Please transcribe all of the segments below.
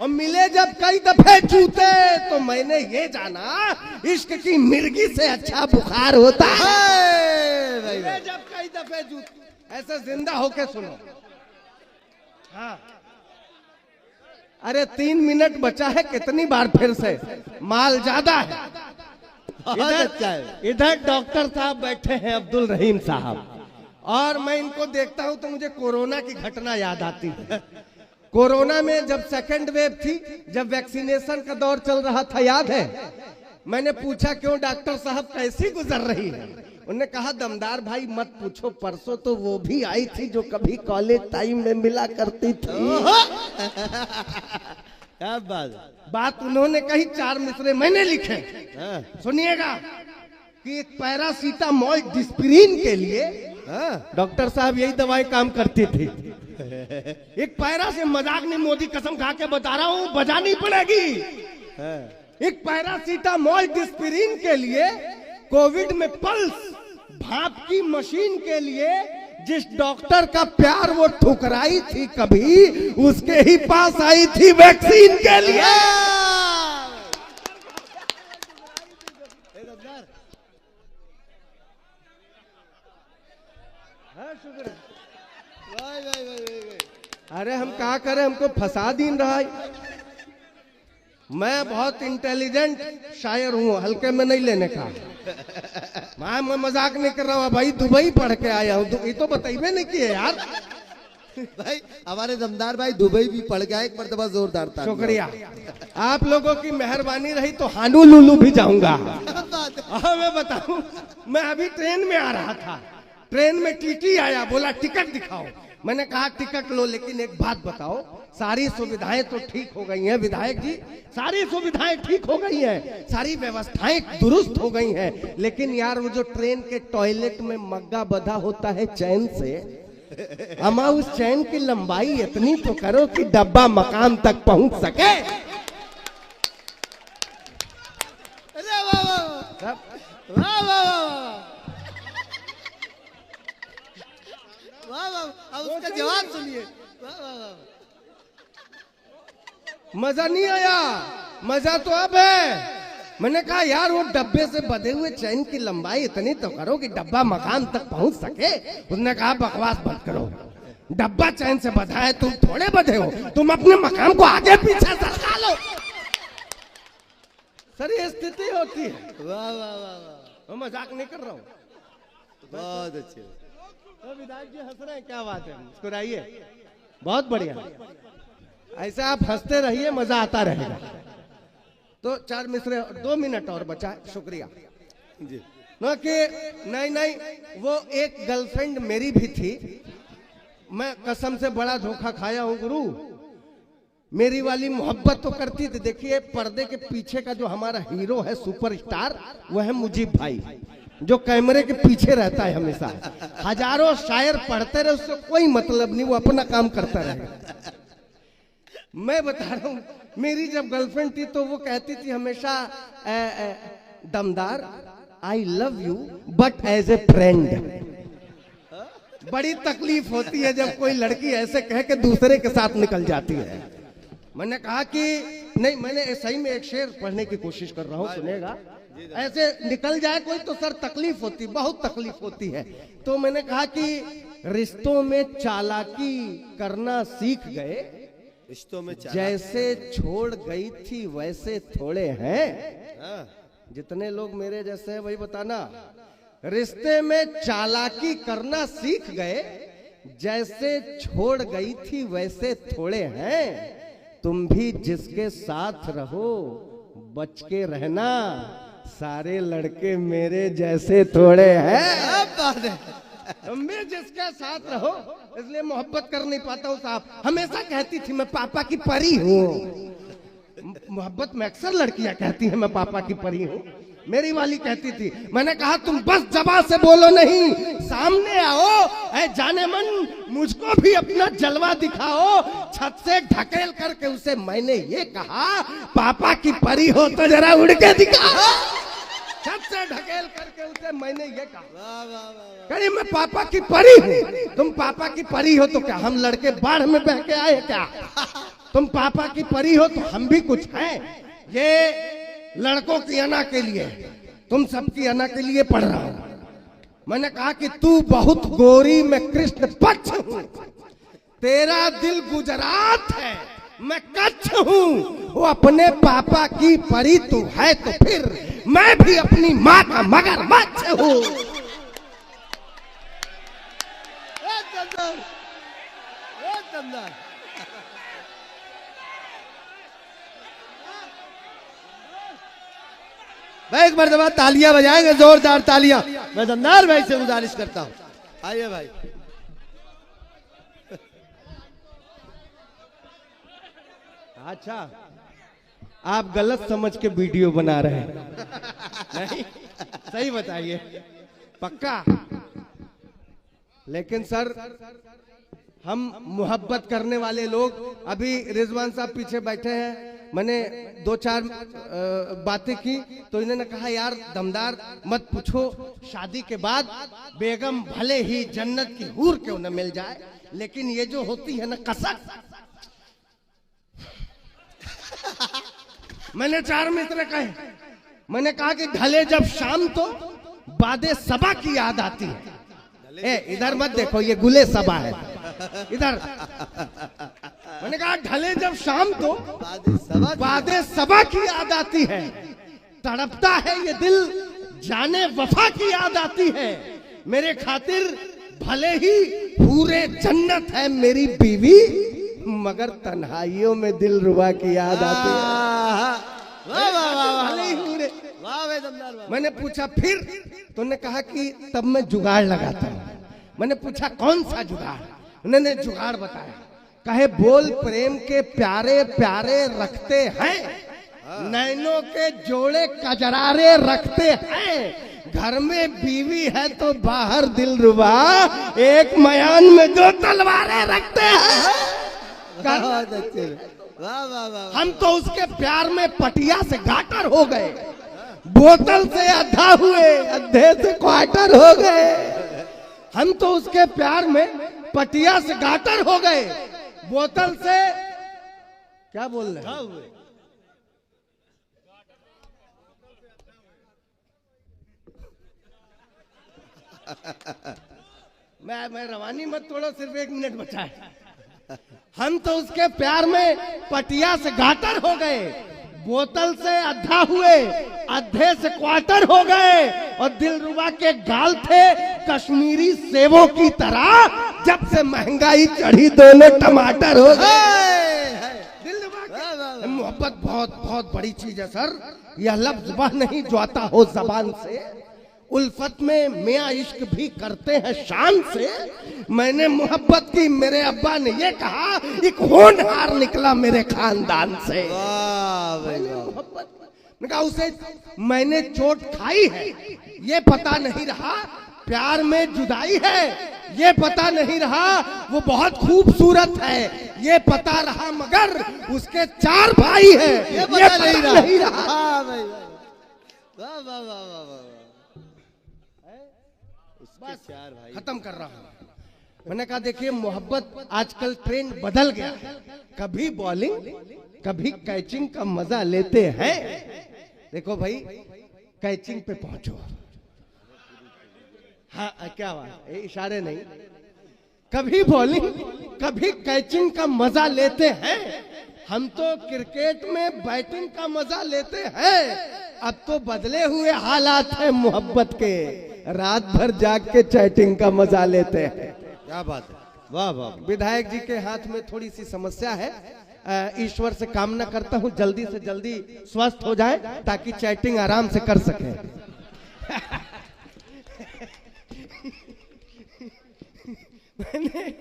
और मिले जब कई दफे जूते तो मैंने ये जाना इश्क की मिर्गी से अच्छा बुखार होता है। मिले जब कई दफे जूते, ऐसे जिंदा होके सुनो। हाँ, अरे 3 मिनट बचा है, कितनी बार फिर से, माल ज्यादा है। इधर डॉक्टर साहब बैठे हैं, अब्दुल रहीम साहब, और मैं इनको देखता हूं तो मुझे कोरोना की घटना याद आती है। कोरोना में जब सेकंड वेव थी, जब वैक्सीनेशन का दौर चल रहा था, याद है? मैंने पूछा क्यों डॉक्टर साहब कैसी गुजर रही है? उन्होंने कहा दमदार भाई मत पूछो, परसों तो वो भी आई थी जो कभी कॉलेज टाइम में मिला करती थी। क्या बात उन्होंने कही, 4 मिसरे मैंने लिखे। सुनिएगा कि एक पैरासीटामोल डिस्प्रिन के लिए डॉक्टर साहब यही दवाई काम करती थी। एक पैरा से मजाक नहीं, मोदी कसम खा के बता रहा हूं, बजानी पड़ेगी। एक पैरासीटामोल डिस्प्रिन के लिए, कोविड में पल्स भाप की मशीन के लिए जिस डॉक्टर का प्यार वो ठुकराई थी कभी, उसके ही पास आई थी वैक्सीन के लिए। अरे हम क्या करें, हमको फंसा दीन रहा है। मैं बहुत इंटेलिजेंट शायर हूँ, हल्के में नहीं लेने का। मैं मजाक नहीं कर रहा हूँ भाई, दुबई पढ़ के आया हूँ, ये तो बताइए नहीं किए यार। भाई हमारे दमदार भाई दुबई भी पढ़ गया, एक मर्तबा जोरदार था। शुक्रिया, आप लोगों की मेहरबानी रही तो हानूलुलु भी जाऊंगा। मैं बताऊं, मैं अभी ट्रेन में आ रहा था, ट्रेन में टीटी आया, बोला टिकट दिखाओ। मैंने कहा टिकट लो, लेकिन एक बात बताओ, सारी सुविधाएं तो ठीक हो गई हैं विधायक जी, सारी सुविधाएं ठीक हो गई हैं, सारी व्यवस्थाएं दुरुस्त हो गई हैं, लेकिन यार वो जो ट्रेन के टॉयलेट में मग्गा बंधा होता है चैन से, अमा उस चैन की लंबाई इतनी तो करो कि डब्बा मकान तक पहुंच सके। अरे वाह वाह वाह वाह वाह, अब उसका जवाब सुनिए। वाह वाह वाह, मजा नहीं आया, मजा तो अब है। मैंने कहा यार वो डब्बे से बंधे हुए चैन की लंबाई इतनी तो करो कि डब्बा मकान तक पहुंच सके। उसने कहा बकवास बंद करो, डब्बा चैन से बंधा है, तुम थोड़े बंधे हो, तुम अपने मकान को आगे पीछे सरका लो। सर ये स्थिति होती है। वाह वाह वाह, मैं मजाक नहीं कर रहा हूँ। बहुत अच्छे। तो विधायक जी हंस रहे हैं, क्या बात है, मुस्कुराइए, बहुत बढ़िया। ऐसे आप हंसते रहिए, मजा आता रहेगा। तो 4 मिसरे, 2 मिनट और बचा है, शुक्रिया जी। न कि नहीं, वो एक गर्लफ्रेंड मेरी भी थी, मैं कसम से बड़ा धोखा खाया हूँ गुरु। मेरी वाली मोहब्बत तो करती थी। देखिए पर्दे के पीछे का जो हमारा हीरो है, सुपरस्टार, वो है मुजीब भाई, जो कैमरे के पीछे रहता है हमेशा। हजारों शायर पढ़ते रहे, उससे कोई मतलब नहीं, वो अपना काम करता रहेगा। मैं बता रहा हूँ, मेरी जब गर्लफ्रेंड थी तो वो कहती थी हमेशा, दमदार I love you but as a friend. बड़ी तकलीफ होती है जब कोई लड़की ऐसे कह के दूसरे के साथ निकल जाती है। मैंने कहा कि नहीं, मैंने सही में एक शेर पढ़ने की कोशिश कर रहा हूँ, सुनेगा। ऐसे निकल जाए कोई तो सर तकलीफ होती, बहुत तकलीफ होती है। तो मैंने कहा कि रिश्तों में चालाकी करना सीख गए, रिश्तों में जैसे छोड़ गई थी वैसे थोड़े हैं। जितने लोग मेरे जैसे हैं वही बताना। रिश्ते में चालाकी करना सीख गए, जैसे छोड़ गई थी वैसे थोड़े हैं। तुम भी जिसके साथ रहो बच के रहना, सारे लड़के मेरे जैसे थोड़े हैं। तुम भी जिसके साथ रहो, इसलिए मोहब्बत कर नहीं पाता हूँ साहब। हमेशा कहती थी मैं पापा की परी हूँ। मोहब्बत में अक्सर लड़कियां कहती हैं मैं पापा की परी हूँ। मेरी वाली कहती थी, मैंने कहा तुम बस जबान से बोलो नहीं, सामने आओ, ऐ जाने मन मुझको भी अपना जलवा दिखाओ। छत से ढकेल करके उसे मैंने ये कहा, पापा की परी हो तो जरा उड़ के दिखाओ। छत से ढकेल करके उसे मैंने ये कहा, कहीं मैं पापा की परी हूँ। तुम पापा की परी हो तो क्या हम लड़के बाढ़ में बह के आए क्या? तुम पापा की परी हो तो हम भी कुछ हैं। ये लड़कों की अना के लिए, तुम सबकी अना के लिए पढ़ रहा हूं। मैंने कहा कि तू बहुत गोरी, मैं कृष्ण पक्ष हूं, तेरा दिल गुजरात है, मैं कच्छ हूं। वो अपने पापा की परी तू है तो फिर मैं भी अपनी माँ का मगरमच्छ हूं। भाई एक मर्तबा तालियां बजाएंगे, जोरदार तालियां। मैं दमदार भाई से गुजारिश करता हूं, आइए भाई। अच्छा, आप गलत समझ के वीडियो बना रहे हैं? नहीं, सही बताइए, पक्का? लेकिन सर, हम मोहब्बत करने वाले लोग, अभी रिजवान साहब पीछे बैठे हैं, मैंने 2-4 बातें की तो इन्होंने कहा यार दमदार मत पूछो, शादी के बाद बेगम भले ही जन्नत की हूर क्यों न मिल जाए, लेकिन ये जो होती है ना कसक। मैंने 4 मित्र कहे, मैंने कहा कि ढले जब शाम तो बादे सबा की याद आती है। इधर मत देखो, ये गुले सबा है, इधर। मैंने कहा ढले जब शाम तो बादे सबा की याद आती है, तड़पता है ये दिल जाने वफा की याद आती है। मेरे खातिर भले ही पूरे जन्नत है मेरी बीवी, मगर तन्हाइयों में दिल रुबा की याद आती है। मैंने पूछा फिर, तो उन्होंने कहा कि तब मैं जुगाड़ लगाता हूँ। मैंने पूछा कौन सा जुगाड़? उन्होंने जुगाड़ बताया। कहे बोल प्रेम के प्यारे प्यारे रखते हैं, नैनों के जोड़े कजरारे रखते हैं, घर में बीवी है तो बाहर दिल रुबा, एक मयान में 2 तलवारें रखते हैं। वाह वाह वाह। हम तो उसके प्यार में पटिया से गाटर हो गए, बोतल से अद्धा हुए, अद्धे से क्वार्टर हो गए। हम तो उसके प्यार में पटिया से गाटर हो गए, बोतल से क्या बोल रहे हैं? मैं रवानी मत तोड़ो, सिर्फ 1 मिनट बचा है। हम तो उसके प्यार में पटिया से गाटर हो गए, बोतल से अद्धा हुए, अद्धे से क्वार्टर हो गए, और दिलरुबा के गाल थे कश्मीरी सेवों की तरह, जब से महंगाई चढ़ी दोनों टमाटर हो गए। दिलरुबा मोहब्बत बहुत बहुत बड़ी चीज है सर, यह लफ्ज वह नहीं जो आता हो जबान से, उल्फत में मियाँ इश्क भी करते हैं शान से। मैंने मोहब्बत की, मेरे अब्बा ने ये कहा, एक होनहार निकला मेरे खानदान से। मोहब्बत ने कहा उसे मैंने चोट खाई है, ये पता नहीं रहा प्यार में जुदाई है, ये पता नहीं रहा वो बहुत खूबसूरत है, ये पता रहा मगर उसके 4 भाई हैं, ये पता नहीं रहा। खत्म कर रहा हूं। मैंने कहा देखिए मोहब्बत आजकल ट्रेंड बदल गया है, कभी बॉलिंग कभी कैचिंग का मजा लेते हैं। देखो भाई कैचिंग पे पहुंचो। हाँ क्या बात, इशारे नहीं। कभी बॉलिंग कभी कैचिंग का मजा लेते हैं। हम तो क्रिकेट में बैटिंग का मजा लेते हैं। अब तो बदले हुए हालात हैं मोहब्बत के, रात भर जाग के चैटिंग का मजा लेते हैं। क्या बात है, वाह वाह। विधायक जी के हाथ में थोड़ी सी समस्या है, ईश्वर से कामना करता हूं जल्दी से जल्दी स्वस्थ हो जाए ताकि चैटिंग आराम से कर सके। मैंने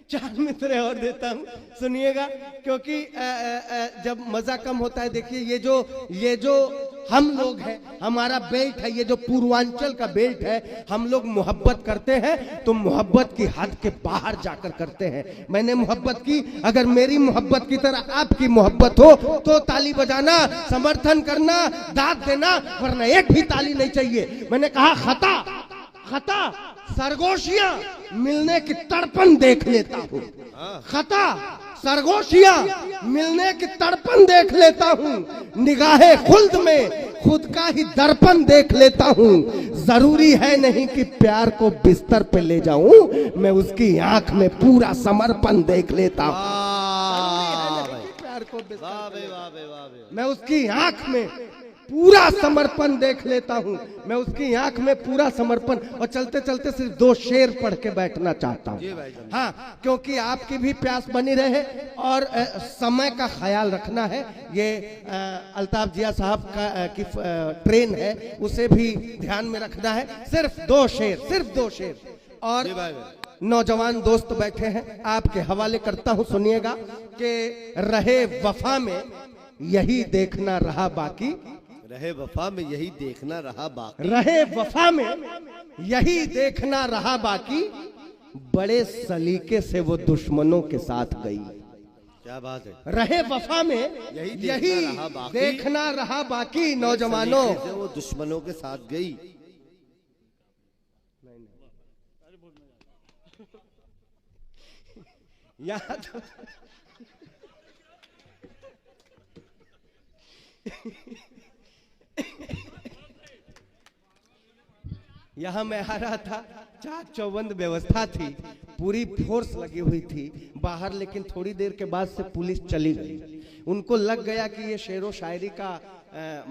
4 मित्र और देता हूं, सुनिएगा, क्योंकि जब मजा कम होता है। देखिए ये जो हम लोग हैं, हमारा बेल्ट है, ये जो पूर्वांचल का बेल्ट है, हम लोग मोहब्बत करते हैं तो मोहब्बत की हद के बाहर जाकर करते हैं। मैंने मोहब्बत की, अगर मेरी मोहब्बत की तरह आपकी मोहब्बत हो तो ताली बजाना, समर्थन करना, दाद देना, वरना एक भी ताली नहीं चाहिए। मैंने कहा खता सरगोशियां मिलने की तड़पन देख लेता हूँ, खता सरगोशियां मिलने की तड़पन देख लेता हूँ, निगाहे खुल्द में खुद का ही दर्पण देख लेता हूँ। जरूरी है नहीं कि प्यार को बिस्तर पे ले जाऊं, मैं उसकी आंख में पूरा समर्पण देख लेता हूँ। प्यार को मैं उसकी आंख में पूरा समर्पण देख लेता हूं, मैं उसकी आंख में पूरा समर्पण। और चलते चलते सिर्फ 2 शेर पढ़ के बैठना चाहता हूं, हाँ, क्योंकि आपकी भी प्यास बनी रहे और समय का ख्याल रखना है। ये अल्ताफ जिया साहब की ट्रेन है, उसे भी ध्यान में रखना है। सिर्फ 2 शेर, सिर्फ 2 शेर। और नौजवान दोस्त बैठे हैं, आपके हवाले करता हूं, सुनिएगा कि रहे वफा में यही देखना रहा बाकी, रहे वफा में यही देखना रहा बाकी, रहे वफा में यही देखना रहा बाकी, बड़े सलीके से वो दुश्मनों के साथ गई। क्या बात है। रहे वफा में यही देखना रहा बाकी, नौजवानों वो दुश्मनों के साथ गई। यहाँ तो यहां मैं आ रहा था, चाक चौबंद व्यवस्था थी, पूरी फोर्स लगी हुई थी बाहर, लेकिन थोड़ी देर के बाद से पुलिस चली गई। उनको लग गया कि ये शेरो शायरी का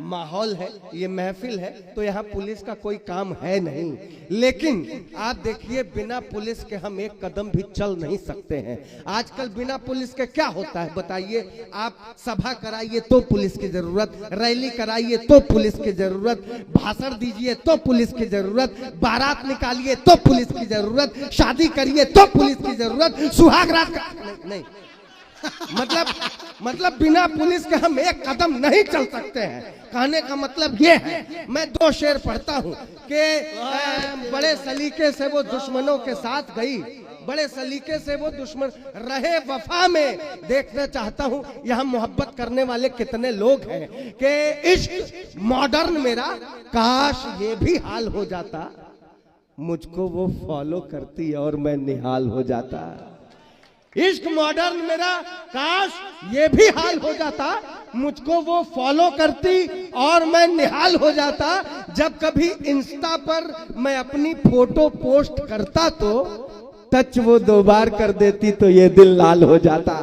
माहौल है, ये महफिल है, तो यहाँ पुलिस का कोई काम है नहीं। लेकिन आप देखिए, बिना पुलिस के हम एक कदम भी चल नहीं सकते हैं। आजकल बिना पुलिस के क्या होता है बताइए? आप सभा कराइए तो पुलिस की जरूरत, रैली कराइए तो पुलिस की जरूरत, भाषण दीजिए तो पुलिस की जरूरत, बारात निकालिए तो पुलिस की जरूरत, शादी करिए तो पुलिस की जरूरत, सुहाग रात का नहीं। मतलब बिना पुलिस के हम एक कदम नहीं चल सकते हैं। कहने का मतलब ये है, मैं 2 शेर पढ़ता हूँ कि बड़े सलीके से वो दुश्मनों के साथ गई, बड़े सलीके से वो दुश्मन रहे वफा में। देखना चाहता हूँ यहाँ मोहब्बत करने वाले कितने लोग हैं कि इश्क मॉडर्न मेरा, काश ये भी हाल हो जाता, मुझको वो फॉलो करती और मैं निहाल हो जाता। इश्क मॉडर्न मेरा, काश ये भी हाल हो जाता, मुझको वो फॉलो करती और मैं निहाल हो जाता। जब कभी इंस्टा पर मैं अपनी फोटो पोस्ट करता तो टच वो 2 बार कर देती तो ये दिल लाल हो जाता।